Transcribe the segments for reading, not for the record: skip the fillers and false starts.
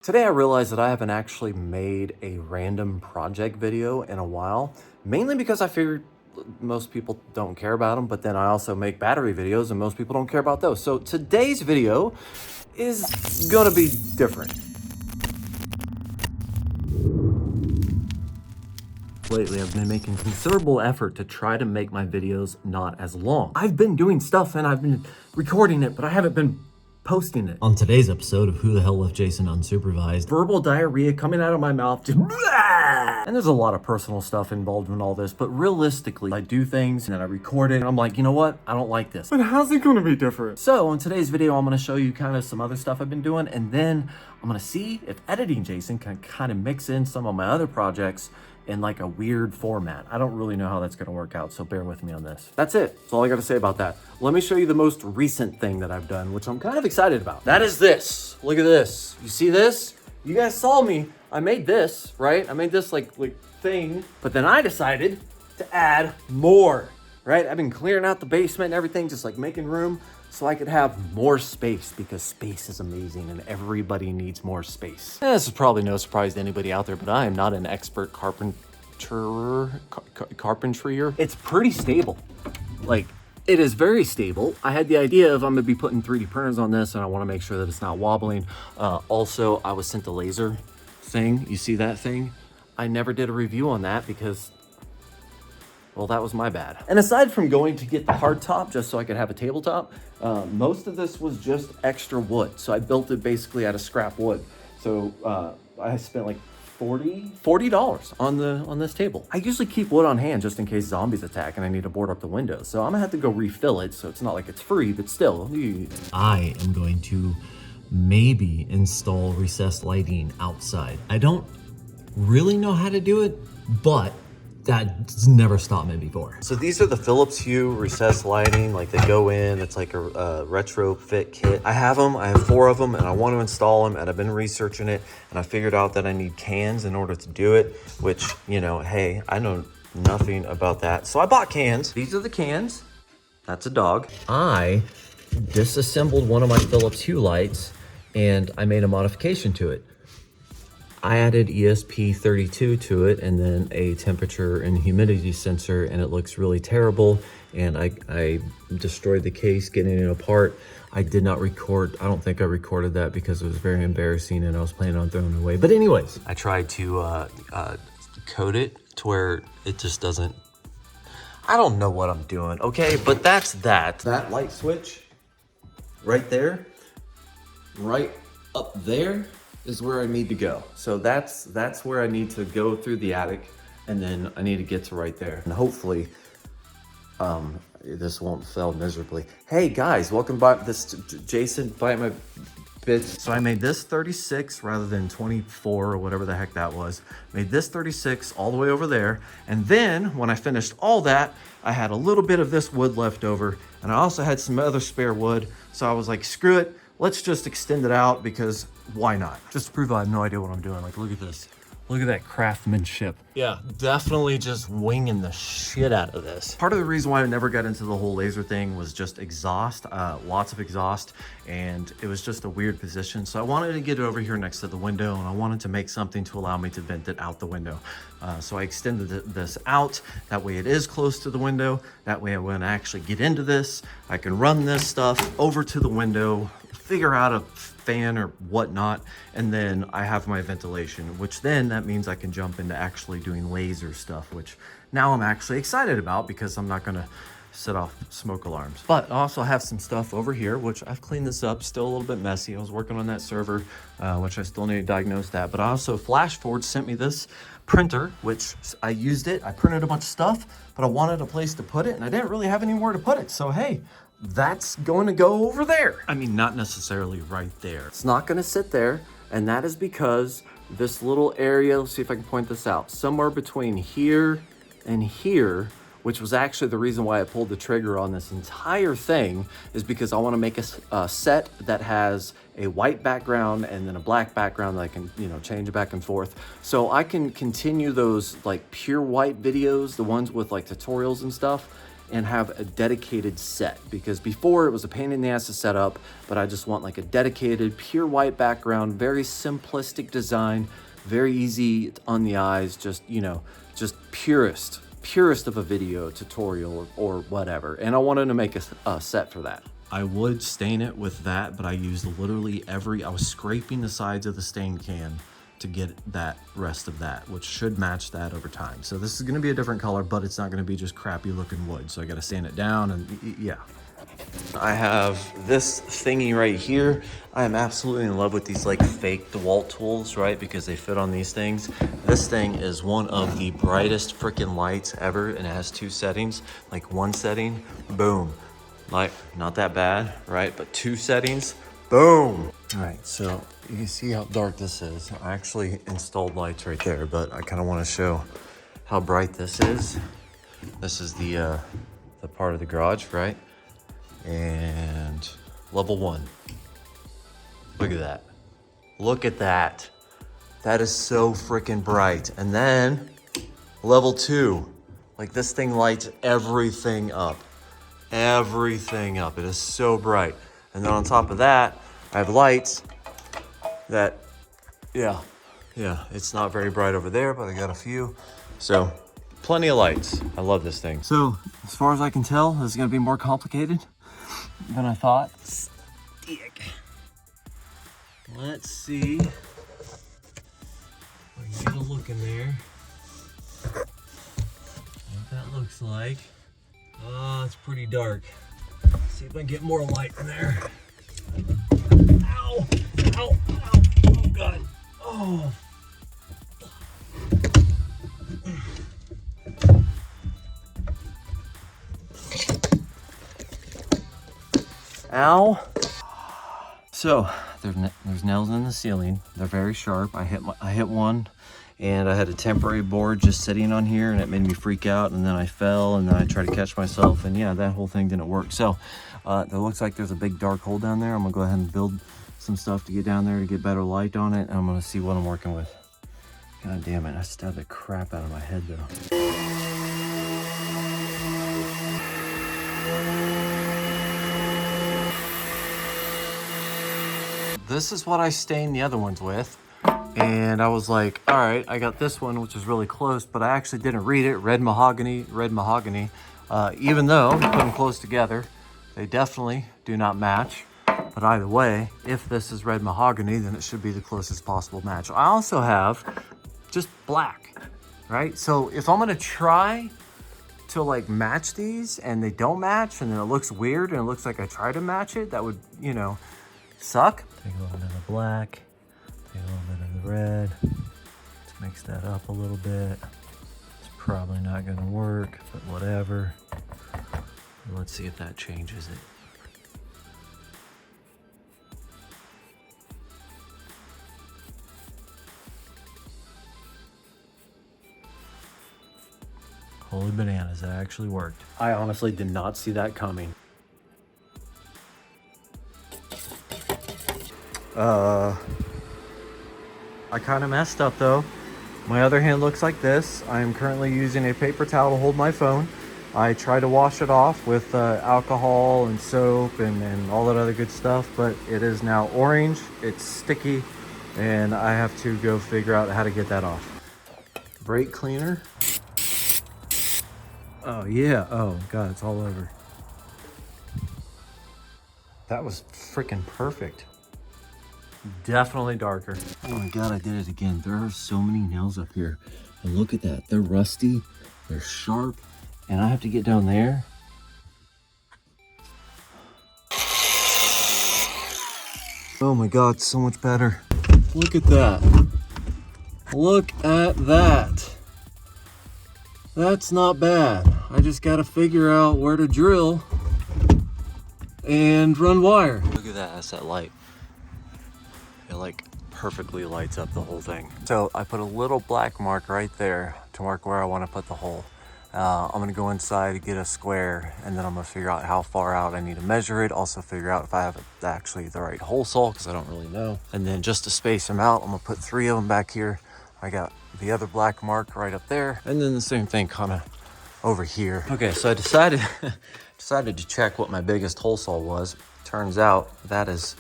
Today I realized that I haven't actually made a random project video in a while, mainly because I figured most people don't care about them, but then I also make battery videos and most people don't care about those. So today's video is gonna be different. Lately, I've been making considerable effort to try to make my videos not as long. I've been doing stuff and I've been recording it, but I haven't been posting it. On today's episode of Who the Hell Left Jason Unsupervised, verbal diarrhea coming out of my mouth, just blah! And there's a lot of personal stuff involved in all this, but realistically, I do things and then I record it and I'm like, you know what? I don't like this. But how's it gonna be different? So in today's video, I'm gonna show you kind of some other stuff I've been doing, and then I'm gonna see if editing Jason can kind of mix in some of my other projects in like a weird format. I don't really know how that's gonna work out, so bear with me on this. That's it. That's all I gotta say about that. Let me show you the most recent thing that I've done, which I'm kind of excited about. That is this. Look at this. You see this? You guys saw me. I made this, right? I made this like thing, but then I decided to add more, right? I've been clearing out the basement and everything, just like making room so I could have more space, because space is amazing and everybody needs more space. This is probably no surprise to anybody out there, but I am not an expert carpenter. It's pretty stable. Like, it is very stable. I had the idea of I'm gonna be putting 3D printers on this and I wanna make sure that it's not wobbling. Also, I was sent a laser thing. You see that thing? I never did a review on that because, well, that was my bad. And aside from going to get the hard top just so I could have a tabletop, most of this was just extra wood. So I built it basically out of scrap wood. So I spent like $40 on this table. I usually keep wood on hand just in case zombies attack and I need to board up the windows. So I'm gonna have to go refill it, so it's not like it's free, but still. I am going to maybe install recessed lighting outside. I don't really know how to do it, but that's never stopped me before. So these are the Philips Hue recessed lighting, like they go in, it's like a retrofit kit. I have 4 of them and I want to install them, and I've been researching it and I figured out that I need cans in order to do it, which, you know, hey, I know nothing about that. So I bought cans. These are the cans. That's a dog. I disassembled one of my Philips Hue lights and I made a modification to it. I added ESP32 to it and then a temperature and humidity sensor, and it looks really terrible. And I destroyed the case getting it apart. I did not record. I don't think I recorded that because it was very embarrassing and I was planning on throwing it away. But anyways, I tried to coat it to where it just doesn't, I don't know what I'm doing, okay? But that's that. That light switch right there, right up there, is where I need to go. So that's where I need to go through the attic, and then I need to get to right there. And hopefully this won't fail miserably. Hey guys, welcome back. This Jason Byte My Bits. So I made this 36 rather than 24 or whatever the heck that was. Made this 36 all the way over there. And then when I finished all that, I had a little bit of this wood left over, and I also had some other spare wood. So I was like, screw it. Let's just extend it out, because why not? Just to prove I have no idea what I'm doing. Like, look at this. Look at that craftsmanship. Yeah, definitely just winging the shit out of this. Part of the reason why I never got into the whole laser thing was just exhaust, lots of exhaust, and it was just a weird position. So I wanted to get it over here next to the window, and I wanted to make something to allow me to vent it out the window. So I extended this out. That way it is close to the window. That way when I actually get into this, I can run this stuff over to the window, figure out a fan or whatnot, and then I have my ventilation, which then that means I can jump into actually doing laser stuff, which now I'm actually excited about because I'm not gonna set off smoke alarms. But I also have some stuff over here, which I've cleaned this up, still a little bit messy. I was working on that server, which I still need to diagnose that. But also Flashforge sent me this printer, which I used it. I printed a bunch of stuff, but I wanted a place to put it and I didn't really have anywhere to put it. So hey, that's going to go over there. I mean, not necessarily right there. It's not going to sit there, and that is because this little area, let's see if I can point this out, somewhere between here and here, which was actually the reason why I pulled the trigger on this entire thing, is because I want to make a set that has a white background and then a black background that I can, you know, change back and forth. So I can continue those like pure white videos, the ones with like tutorials and stuff, and have a dedicated set, because before it was a pain in the ass to set up, but I just want like a dedicated pure white background, very simplistic design, very easy on the eyes, just, you know, just purest of a video tutorial or whatever. And I wanted to make a set for that. I would stain it with that, but I used literally I was scraping the sides of the stain can to get that rest of that, which should match that over time. So this is gonna be a different color, but it's not gonna be just crappy looking wood. So I gotta sand it down and yeah. I have this thingy right here. I am absolutely in love with these like fake DeWalt tools, right? Because they fit on these things. This thing is one of the brightest freaking lights ever, and it has 2 settings. Like one setting, boom. Like, not that bad, right? But 2 settings, boom. All right, so you can see how dark this is. I actually installed lights right there, but I kind of want to show how bright this is. This is the part of the garage, right? And level 1. Look at that. Look at that. That is so freaking bright. And then level 2, like this thing lights everything up. Everything up. It is so bright. And then on top of that, I have lights that, yeah, it's not very bright over there, but I got a few. So plenty of lights. I love this thing. So as far as I can tell, this is gonna be more complicated than I thought. Stick. Let's see. I can get a look in there. What that looks like. Oh, it's pretty dark. Let's see if I can get more light in there. Ow! Ow! Ow! Oh, God. Oh. Ow. So, there's nails in the ceiling. They're very sharp. I hit one, and I had a temporary board just sitting on here, and it made me freak out, and then I fell, and then I tried to catch myself, and yeah, that whole thing didn't work. So it looks like there's a big dark hole down there. I'm gonna go ahead and build some stuff to get down there to get better light on it, and I'm gonna see what I'm working with. God damn it, I stabbed the crap out of my head though. This is what I stained the other ones with. And I was like, all right, I got this one, which is really close, but I actually didn't read it. Red mahogany. Even though we put them close together, they definitely do not match. But either way, if this is red mahogany, then it should be the closest possible match. I also have just black, right? So if I'm gonna try to like match these and they don't match, and then it looks weird and it looks like I try to match it, that would, you know, suck. Take a little bit of the black. Take a little bit of the red. Let's mix that up a little bit. It's probably not gonna work, but whatever. Let's see if that changes it. Holy bananas, that actually worked. I honestly did not see that coming. I kind of messed up though. My other hand looks like this. I am currently using a paper towel to hold my phone. I try to wash it off with alcohol and soap and all that other good stuff, but it is now orange, it's sticky, and I have to go figure out how to get that off. Brake cleaner. Oh yeah, oh God, it's all over. That was freaking perfect. Definitely darker. Oh my God, I did it again. There are so many nails up here. And look at that. They're rusty, they're sharp, and I have to get down there. Oh my God, so much better. Look at that. Look at that. That's not bad. I just gotta figure out where to drill and run wire. Look at that, that's that light. It like perfectly lights up the whole thing. So I put a little black mark right there to mark where I want to put the hole. I'm gonna go inside, get a square, and then I'm gonna figure out how far out I need to measure it. Also figure out if I have actually the right hole saw, because I don't really know. And then just to space them out, I'm gonna put 3 of them back here. I got the other black mark right up there. And then the same thing kind of over here. Okay, so I decided to check what my biggest hole saw was. Turns out that is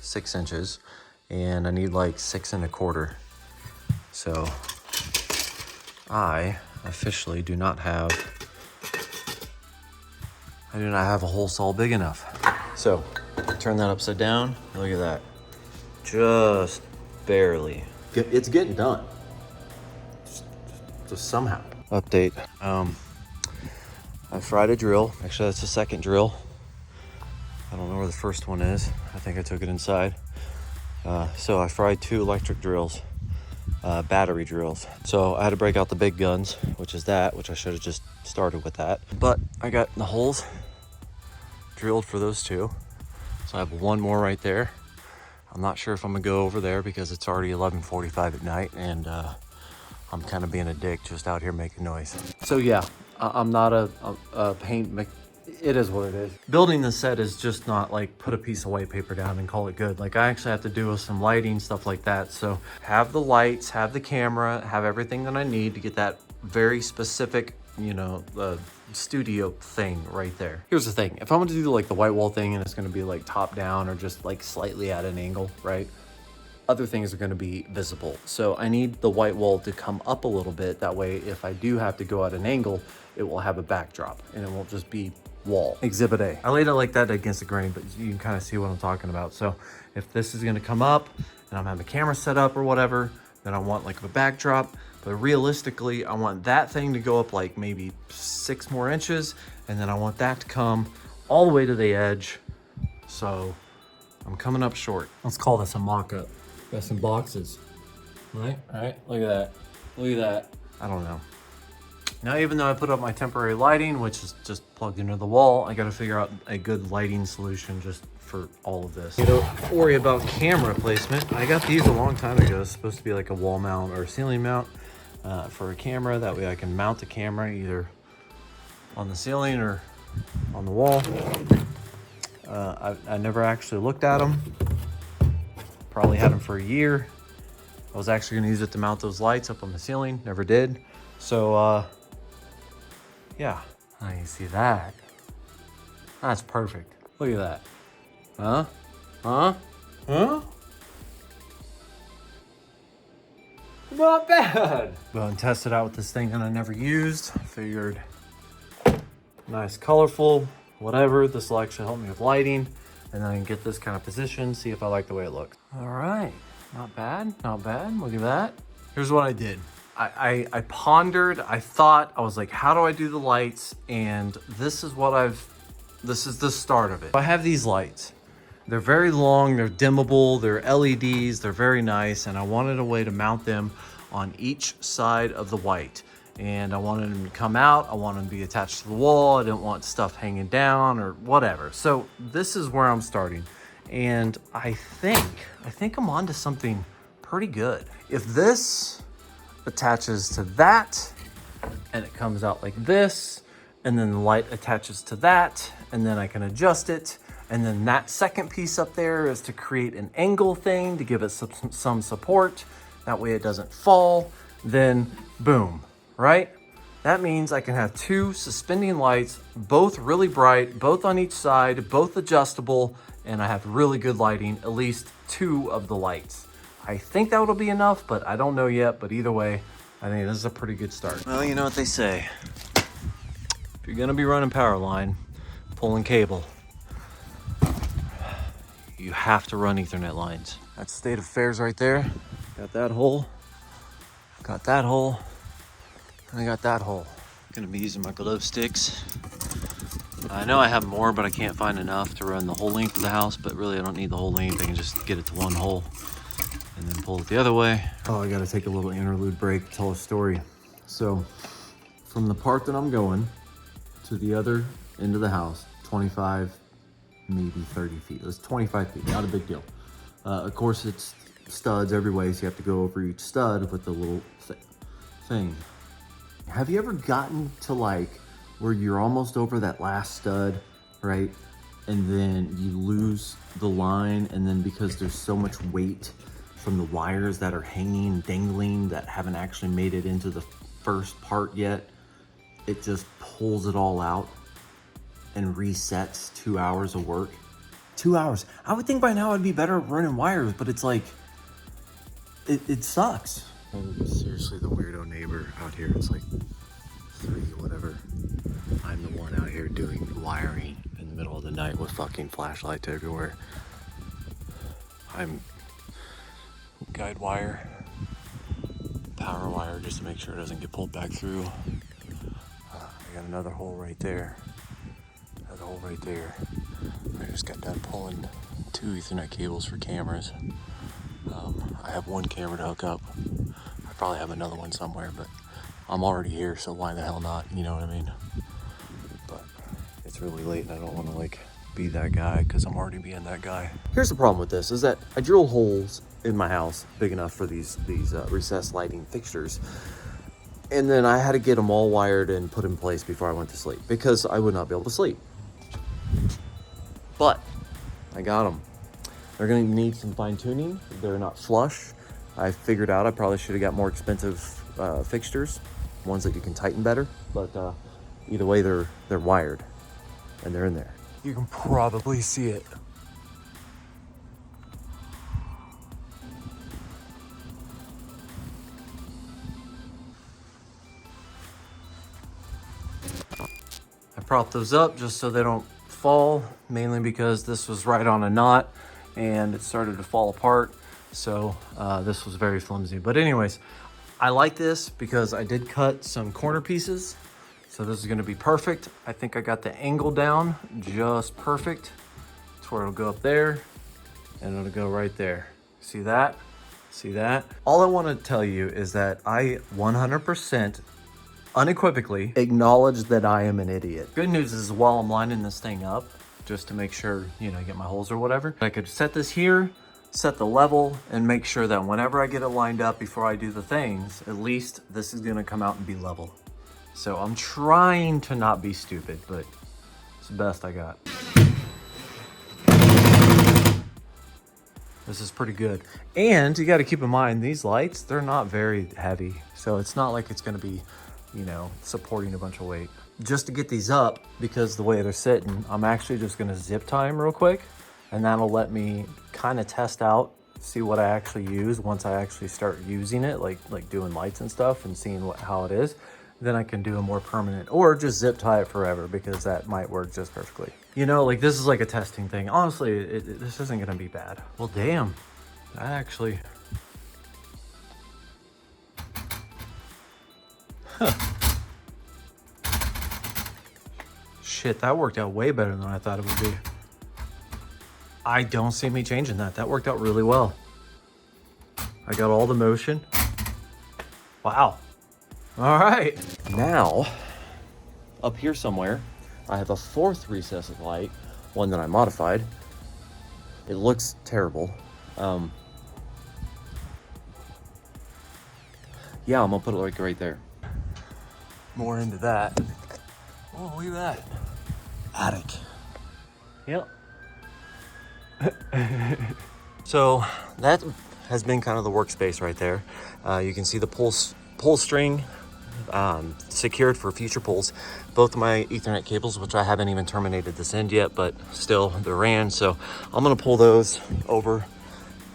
6 inches, and I need like 6 1/4. So I officially do not have a hole saw big enough. So turn that upside down. Look at that. Just barely. It's getting done. Just somehow. Update. I fried a drill. Actually, that's the second drill. I don't know where the first one is. I think I took it inside. So I fried 2 electric drills, battery drills. So I had to break out the big guns, which is that, which I should have just started with that. But I got the holes drilled for those 2. So I have one more right there. I'm not sure if I'm gonna go over there because it's already 11:45 at night, and I'm kind of being a dick just out here making noise. So yeah, I'm not a paint. It is what it is. Building the set is just not like put a piece of white paper down and call it good. Like I actually have to do with some lighting, stuff like that. So have the lights, have the camera, have everything that I need to get that very specific, you know, studio thing right there. Here's the thing. If I'm gonna do like the white wall thing and it's gonna be like top down or just like slightly at an angle, right? Other things are going to be visible. So I need the white wall to come up a little bit. That way, if I do have to go at an angle, it will have a backdrop and it won't just be wall. Exhibit A. I laid it like that against the grain, but you can kind of see what I'm talking about. So if this is going to come up and I'm having the camera set up or whatever, then I want like a backdrop. But realistically, I want that thing to go up like maybe 6 more inches. And then I want that to come all the way to the edge. So I'm coming up short. Let's call this a mock-up. Got some boxes, right? All right, look at that. Look at that. I don't know. Now, even though I put up my temporary lighting, which is just plugged into the wall, I got to figure out a good lighting solution just for all of this. You don't worry about camera placement. I got these a long time ago. It's supposed to be like a wall mount or a ceiling mount for a camera. That way I can mount the camera either on the ceiling or on the wall. I never actually looked at them. Probably had them for a year. I was actually gonna use it to mount those lights up on the ceiling, never did. So, yeah. Oh, you see that? That's perfect. Look at that. Huh? Huh? Huh? Not bad. Go and test it out with this thing that I never used. Figured nice, colorful, whatever. This will actually help me with lighting. And then I can get this kind of position, see if I like the way it looks. All right, not bad, not bad. Look at that. Here's what I did. I pondered, I thought, I was like, how do I do the lights? And this is the start of it. I have these lights. They're very long, they're dimmable, they're LEDs, they're very nice. And I wanted a way to mount them on each side of the white. And I wanted them to come out. I wanted them to be attached to the wall. I didn't want stuff hanging down or whatever. So this is where I'm starting. And I think I'm onto something pretty good. If this attaches to that and it comes out like this, and then the light attaches to that, and then I can adjust it. And then that second piece up there is to create an angle thing to give it some support. That way it doesn't fall. Then boom. Right? That means I can have 2 suspending lights, both really bright, both on each side, both adjustable, and I have really good lighting, at least 2 of the lights. I think that will be enough, but I don't know yet. But either way, I think this is a pretty good start. Well, you know what they say. If you're gonna be running power line, pulling cable, you have to run Ethernet lines. That's state of affairs right there. Got that hole, got that hole. I got that hole. Gonna be using my glow sticks. I know I have more, but I can't find enough to run the whole length of the house, but really I don't need the whole length. I can just get it to one hole and then pull it the other way. Oh, I gotta take a little interlude break to tell a story. So from the part that I'm going to the other end of the house, 25, maybe 30 feet. It's 25 feet, not a big deal. Of course, it's studs every way, so you have to go over each stud with the little thing. Have you ever gotten to like where you're almost over that last stud, right? And then you lose the line, and then because there's so much weight from the wires that are hanging, dangling, that haven't actually made it into the first part yet, it just pulls it all out and resets 2 hours of work. 2 hours. I would think by now I'd be better at running wires, but it's like, it sucks. I'm seriously the weirdo neighbor out here. It's like 3, whatever. I'm the one out here doing wiring in the middle of the night with fucking flashlights everywhere. I'm guide wire, power wire, just to make sure it doesn't get pulled back through. I got another hole right there. Another hole right there. I just got done pulling 2 Ethernet cables for cameras. I have 1 camera to hook up. I probably have another one somewhere, but I'm already here, so why the hell not? You know what I mean? But it's really late and I don't want to like be that guy because I'm already being that guy. Here's the problem with this is that I drill holes in my house big enough for these recessed lighting fixtures. And then I had to get them all wired and put in place before I went to sleep because I would not be able to sleep. But I got them. They're gonna need some fine tuning. They're not flush. I figured out I probably should have got more expensive fixtures, ones that you can tighten better. But either way, they're wired and they're in there. You can probably see it. I propped those up just so they don't fall, mainly because this was right on a knot and it started to fall apart. So this was very flimsy. But anyways, I like this because I did cut some corner pieces. So this is gonna be perfect. I think I got the angle down just perfect. It's where it'll go up there and it'll go right there. See that? See that? All I wanna tell you is that I 100% unequivocally acknowledge that I am an idiot. Good news is while I'm lining this thing up, just to make sure, you know, I get my holes or whatever, I could set this here, set the level, and make sure that whenever I get it lined up before I do the things, at least this is gonna come out and be level. So I'm trying to not be stupid, but it's the best I got. This is pretty good. And you gotta keep in mind, these lights, they're not very heavy. So it's not like it's gonna be, you know, supporting a bunch of weight. Just to get these up, because the way they're sitting, I'm actually just gonna zip tie them real quick, and that'll let me kind of test out, see what I actually use once I actually start using it, like doing lights and stuff and seeing how it is. Then I can do a more permanent, or just zip tie it forever, because that might work just perfectly. You know, like this is like a testing thing. Honestly, this isn't gonna be bad. Well, damn, that actually, huh. Shit, that worked out way better than I thought it would be. I don't see me changing that. That worked out really well. I got all the motion. Wow. All right. Now, up here somewhere, I have a 4th recessed light, one that I modified. It looks terrible. Yeah, I'm gonna put it like right there. More into that. Oh, look at that. Attic. Yep. So that has been kind of the workspace right there. You can see the pull string secured for future pulls. Both of my Ethernet cables, which I haven't even terminated this end yet, but still they're ran. So I'm gonna pull those over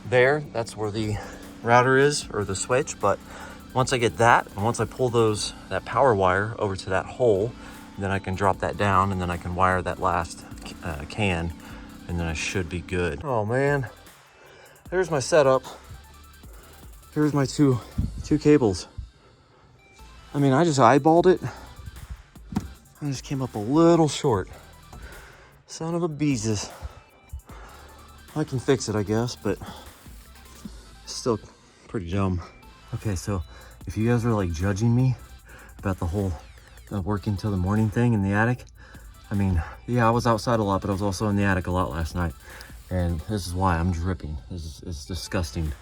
there. That's where the router is, or the switch. But once I get that, and once I pull that power wire over to that hole, then I can drop that down, and then I can wire that last can, and then I should be good. Oh man, there's my setup. Here's my two cables. I mean, I just eyeballed it. I just came up a little short. Son of a beezus. I can fix it, I guess, but still pretty dumb. Okay, so if you guys are like judging me about the whole working till the morning thing in the attic, I mean, yeah, I was outside a lot, but I was also in the attic a lot last night. And this is why I'm dripping. It's disgusting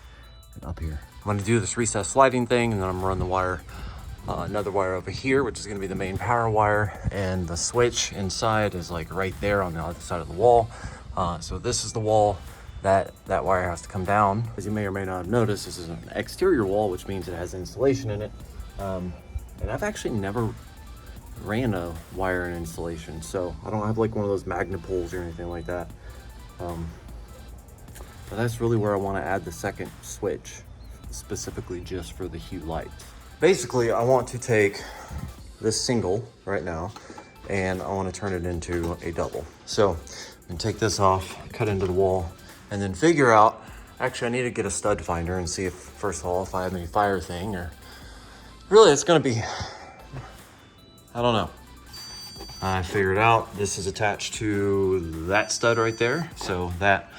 up here. I'm gonna do this recessed lighting thing, and then I'm gonna run the wire, another wire over here, which is gonna be the main power wire. And the switch inside is like right there on the other side of the wall. So this is the wall that wire has to come down. As you may or may not have noticed, this is an exterior wall, which means it has insulation in it. And I've actually never ran a wire and installation, so I don't have like one of those magnet poles or anything like that. But that's really where I want to add the second switch, specifically just for the hue lights. Basically, I want to take this single right now and I want to turn it into a double. So I'm gonna take this off, cut into the wall, and then figure out, actually I need to get a stud finder and see if, first of all, if I have any fire thing, or really it's gonna be, I don't know. I figured out this is attached to that stud right there. So that,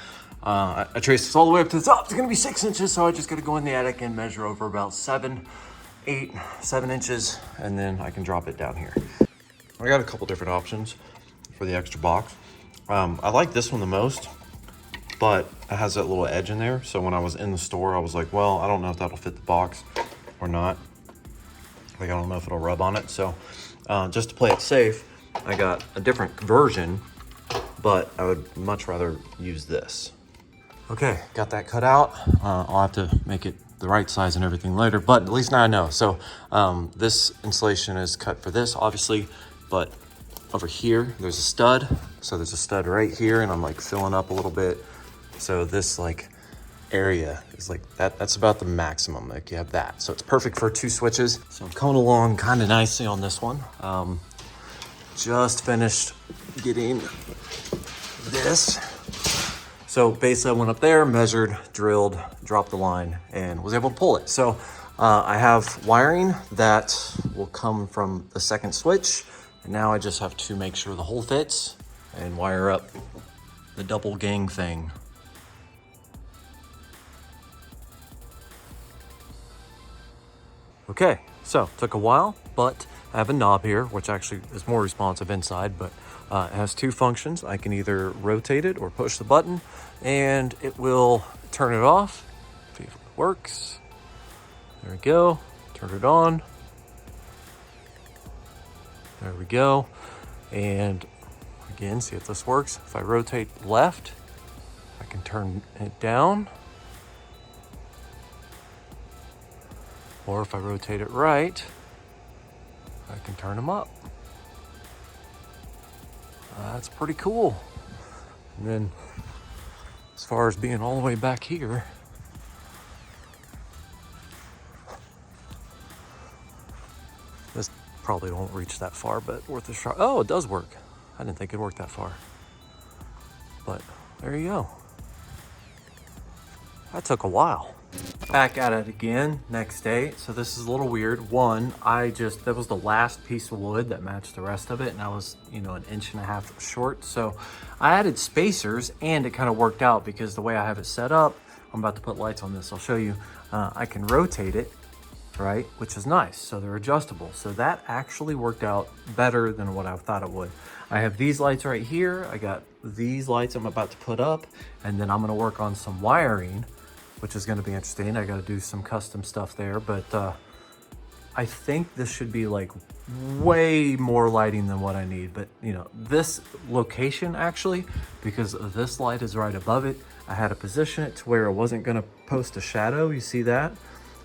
I traced this all the way up to the top. It's gonna be 6 inches, so I just gotta go in the attic and measure over about 7 inches, and then I can drop it down here. I got a couple different options for the extra box. I like this one the most, but it has that little edge in there. So when I was in the store, I was like, well, I don't know if that'll fit the box or not. Like, I don't know if it'll rub on it. So just to play it safe, I got a different version, but I would much rather use this. Okay, got that cut out. I'll have to make it the right size and everything later, but at least now I know. So this insulation is cut for this, obviously, but over here, there's a stud. So there's a stud right here, and I'm like filling up a little bit. So this like area is like that's about the maximum, like you have that. So it's perfect for 2 switches. So I'm coming along kind of nicely on this one. Just finished getting this. So basically I went up there, measured, drilled, dropped the line, and was able to pull it. So I have wiring that will come from the second switch. And now I just have to make sure the hole fits and wire up the double gang thing. Okay, so took a while, but I have a knob here, which actually is more responsive inside, but it has 2 functions. I can either rotate it or push the button, and it will turn it off. See if it works. There we go. Turn it on. There we go. And again, see if this works. If I rotate left, I can turn it down. Or if I rotate it right, I can turn them up. That's pretty cool. And then as far as being all the way back here, this probably won't reach that far, but worth a shot. Oh, it does work. I didn't think it worked that far. But there you go. That took a while. Back at it again next day. So this is a little weird. One, that was the last piece of wood that matched the rest of it, and I was, 1.5 inches short. So I added spacers, and it kind of worked out because the way I have it set up, I'm about to put lights on this. I'll show you. I can rotate it, right? Which is nice. So they're adjustable. So that actually worked out better than what I thought it would. I have these lights right here. I got these lights I'm about to put up, and then I'm going to work on some wiring, which is going to be interesting. I got to do some custom stuff there, but I think this should be like way more lighting than what I need. But this location actually, because this light is right above it, I had to position it to where it wasn't going to post a shadow. You see that?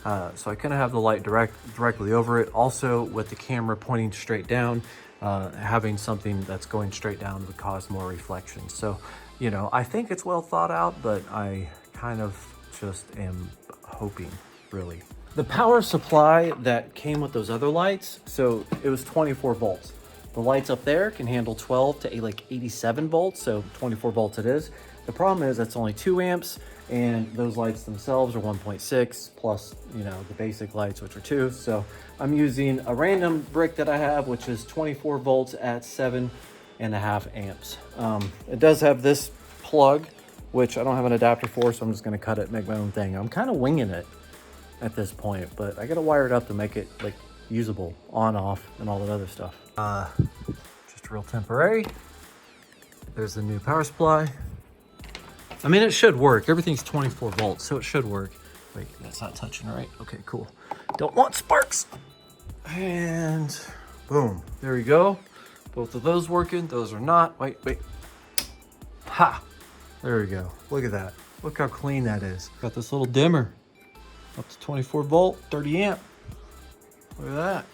So I kind of have the light directly over it. Also, with the camera pointing straight down, having something that's going straight down would cause more reflection. So, I think it's well thought out, but I kind of just am hoping, really. The power supply that came with those other lights, so it was 24 volts. The lights up there can handle 12 to like 87 volts, so 24 volts it is. The problem is that's only 2 amps, and those lights themselves are 1.6 plus, the basic lights, which are 2. So I'm using a random brick that I have, which is 24 volts at 7.5 amps. It does have this plug, which I don't have an adapter for, so I'm just gonna cut it and make my own thing. I'm kind of winging it at this point, but I gotta wire it up to make it like usable, on, off, and all that other stuff. Just real temporary. There's the new power supply. I mean, it should work. Everything's 24 volts, so it should work. Wait, that's not touching, right? Okay, cool. Don't want sparks. And boom, there we go. Both of those working, those are not. Wait. Ha! There we go. Look at that. Look how clean that is. Got this little dimmer. Up to 24 volt, 30 amp. Look at that.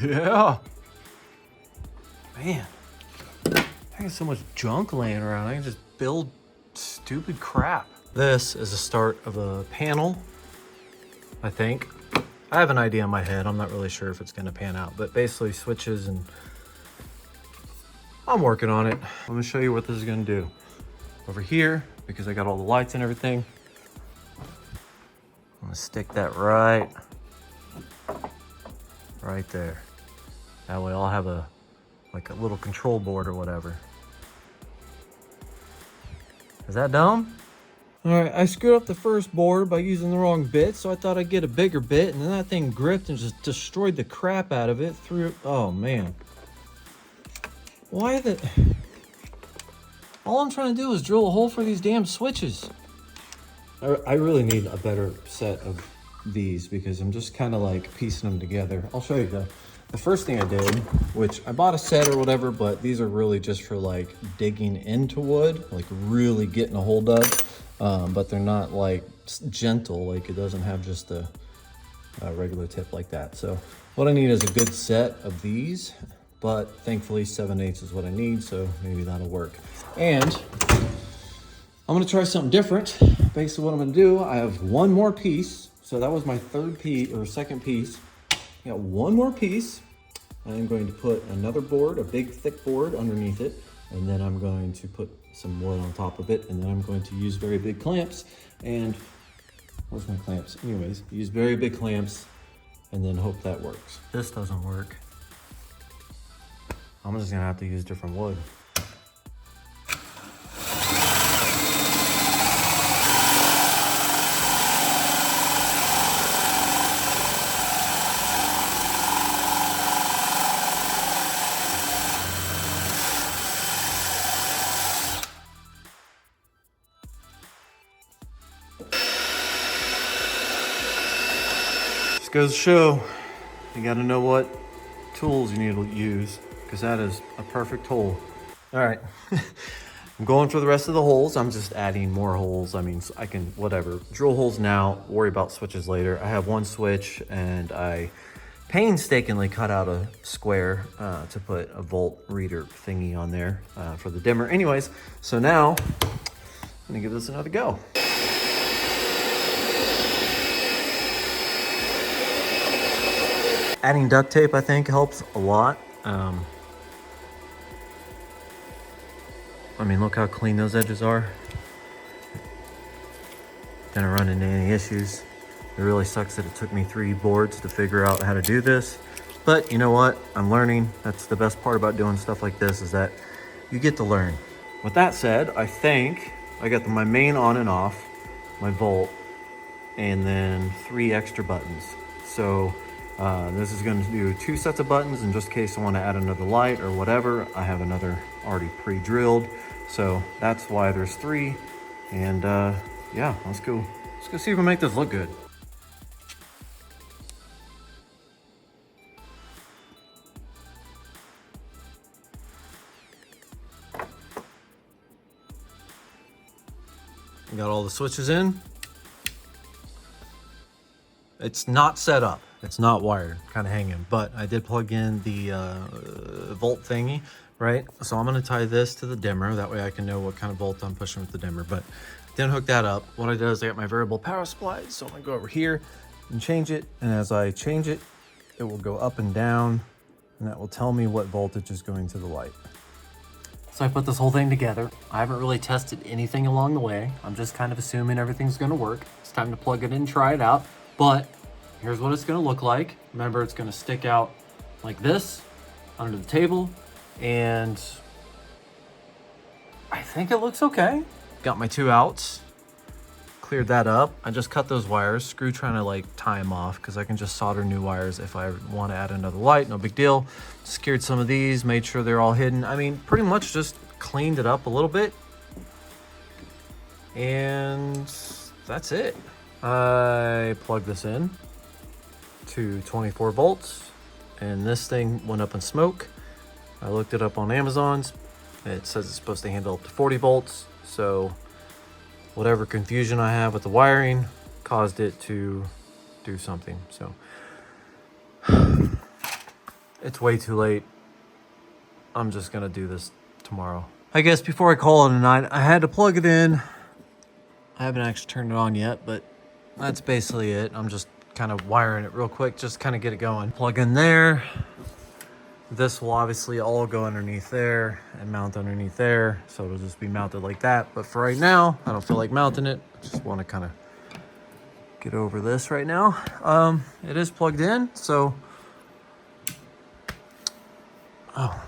Yeah. Man, I got so much junk laying around. I can just build stupid crap. This is the start of a panel, I think. I have an idea in my head. I'm not really sure if it's gonna pan out, but basically switches, and I'm working on it. Let me show you what this is gonna do. Over here, because I got all the lights and everything, I'm gonna stick that right there. That way I'll have like a little control board or whatever. Is that dumb? All right, I screwed up the first board by using the wrong bit, so I thought I'd get a bigger bit, and then that thing gripped and just destroyed the crap out of it through. Oh man. Why the... All I'm trying to do is drill a hole for these damn switches. I really need a better set of these because I'm just kind of like piecing them together. I'll show you the first thing I did, which I bought a set or whatever, but these are really just for like digging into wood, like really getting a hold of. But they're not like gentle, like it doesn't have just a regular tip like that. So what I need is a good set of these, but thankfully 7/8 is what I need, so maybe that'll work. And I'm gonna try something different. Basically what I'm gonna do, I have one more piece. So that was my third piece or second piece. I got one more piece. I'm going to put another board, a big thick board underneath it. And then I'm going to put some wood on top of it. And then I'm going to use very big clamps. And where's my clamps? Anyways, use very big clamps and then hope that works. This doesn't work. I'm just gonna have to use different wood. Just goes to show, you gotta know what tools you need to use, because that is a perfect hole. All right, I'm going for the rest of the holes. I'm just adding more holes. I mean, I can, whatever, drill holes now, worry about switches later. I have one switch and I painstakingly cut out a square to put a volt reader thingy on there for the dimmer. Anyways, so now I'm gonna give this another go. Adding duct tape, I think, helps a lot. I mean, look how clean those edges are. Didn't run into any issues. It really sucks that it took me 3 boards to figure out how to do this. But you know what? I'm learning. That's the best part about doing stuff like this, is that you get to learn. With that said, I think I got my main on and off, my volt, and then 3 extra buttons. So this is going to do 2 sets of buttons in just case I want to add another light or whatever. I have another already pre-drilled, so that's why there's 3. And yeah, let's go see if we can make this look good. Got all the switches in. It's not set up. It's not wired, kind of hanging, but I did plug in the volt thingy, right? So I'm gonna tie this to the dimmer. That way I can know what kind of volt I'm pushing with the dimmer, but didn't hook that up. What I did is I got my variable power supply. So I'm gonna go over here and change it. And as I change it, it will go up and down, and that will tell me what voltage is going to the light. So I put this whole thing together. I haven't really tested anything along the way. I'm just kind of assuming everything's gonna work. It's time to plug it in and try it out. But here's what it's gonna look like. Remember, it's gonna stick out like this under the table, and I think it looks okay. Got my 2 outs, cleared that up. I just cut those wires, screw trying to like tie them off because I can just solder new wires if I want to add another light, no big deal. Secured some of these, made sure they're all hidden. I mean, pretty much just cleaned it up a little bit. And that's it. I plugged this in to 24 volts and this thing went up in smoke. I looked it up on Amazon's. It says it's supposed to handle up to 40 volts. So whatever confusion I have with the wiring caused it to do something. So It's way too late. I'm just gonna do this tomorrow. I guess before I call it a night, I had to plug it in. I haven't actually turned it on yet, but that's basically it. I'm just kind of wiring it real quick, just kind of get it going. Plug in there. This will obviously all go underneath there and mount underneath there. So it'll just be mounted like that. But for right now, I don't feel like mounting it. I just want to kind of get over this right now. It is plugged in, so. Oh.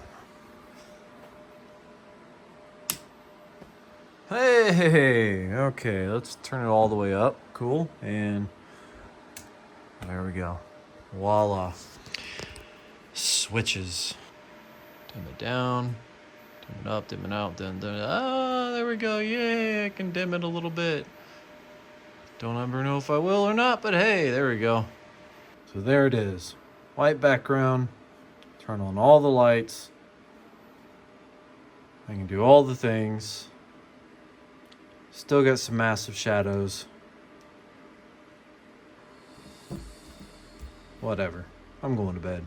Hey, okay, let's turn it all the way up. Cool, and there we go. Voila. Switches. Dim it down, dim it up, dim it out, then there we go. Yay, I can dim it a little bit. Don't ever know if I will or not, but hey, there we go. So there it is. White background. Turn on all the lights. I can do all the things. Still got some massive shadows. Whatever. I'm going to bed.